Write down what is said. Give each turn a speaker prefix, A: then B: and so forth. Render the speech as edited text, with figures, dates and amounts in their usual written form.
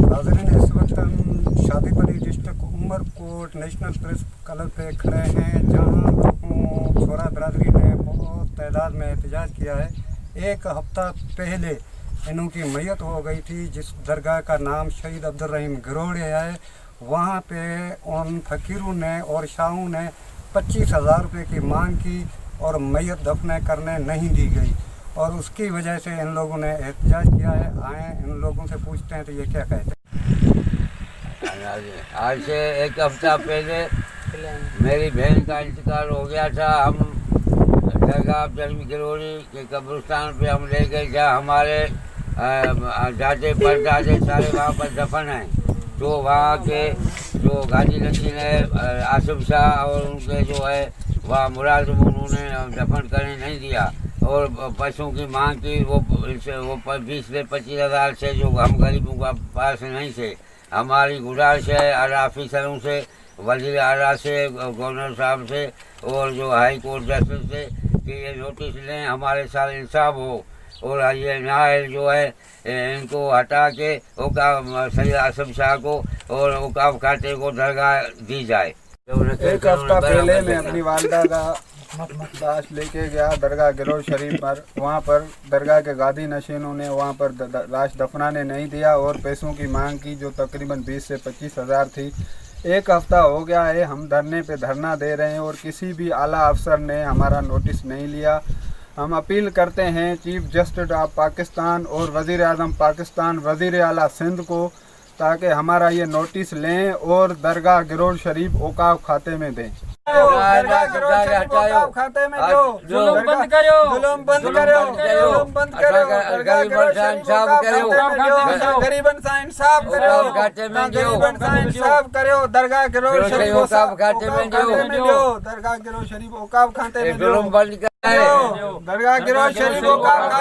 A: नाज़रीन, इस वक्त हम Shadipalli district Umerkot national press club पे खड़े हैं, जहां लोगों छोरा बरादरी ने बहुत तादाद में एहतजाज किया है। एक हफ्ता पहले इन्हों की मैयत हो गई थी, जिस दरगाह का नाम शहीद अब्दुल रहीम गिरोड़िया है। वहाँ पे उन फ़कीरों ने और शाहों ने 25,000 रुपये की मांग की और मैयत दफन करने नहीं दी गई, और उसकी वजह से इन लोगों ने एहतजाज किया है। आए इन लोगों से पूछते हैं तो ये क्या कहते हैं।
B: आज से एक हफ्ता पहले मेरी बहन का इंतकाल हो गया था। हम दरगाह अब्दुल गिरोड़ी के कब्रिस्तान पे हम ले गए, जहाँ हमारे दादे परदादे सारे वहाँ पर दफन हैं। तो वहाँ के जो गाजी नशीन है आसिफ शाह और उनके जो है वह मुलाजिम, उन्होंने दफन करने नहीं दिया और पैसों की मांग की। वो 20 से 25,000 से जो हम गरीबों का पास नहीं थे। हमारी गुजारिश है आला ऑफिसरों से, वज़ीर आला से, गवर्नर साहब से और जो हाई कोर्ट जस्टिस से कि ये नोटिस लें, हमारे साथ इंसाफ हो और ये नायल जो है इनको हटा के औकाफ सैयद आसिफ शाह को और औकाफ खाते को दरगाह दी जाए।
C: एक हफ्ता पहले मैं अपनी वालदा का लाश लेके गया दरगाह गिरोड़ शरीफ पर। वहाँ पर दरगाह के गादी नशीनों ने वहाँ पर लाश दफनाने नहीं दिया और पैसों की मांग की, जो तकरीबन 20 से 25,000 थी। एक हफ्ता हो गया है हम धरने पे धरना दे रहे हैं और किसी भी आला अफसर ने हमारा नोटिस नहीं लिया। हम अपील करते हैं चीफ जस्टिस ऑफ पाकिस्तान और वज़ीर आज़म पाकिस्तान, वज़ीर आला सिंध को, ताकि हमारा ये नोटिस लें और दरगाह गिरोड़ शरीफ औकाफ खाते में दें। खाते में दो, जुल्म बंद करो, जुल्म बंद करो, जुल्म बंद करो, गरीबन इंसाफ करो, गरीबन इंसाफ करो, गरीबन इंसाफ करो, दरगाह गिरोड़ शरीफ औकाफ खाते में दो, दरगाह गिरोड़ शरीफ औकाफ खाते में दो, दरगाह गिरोड़ शरीफ औकाफ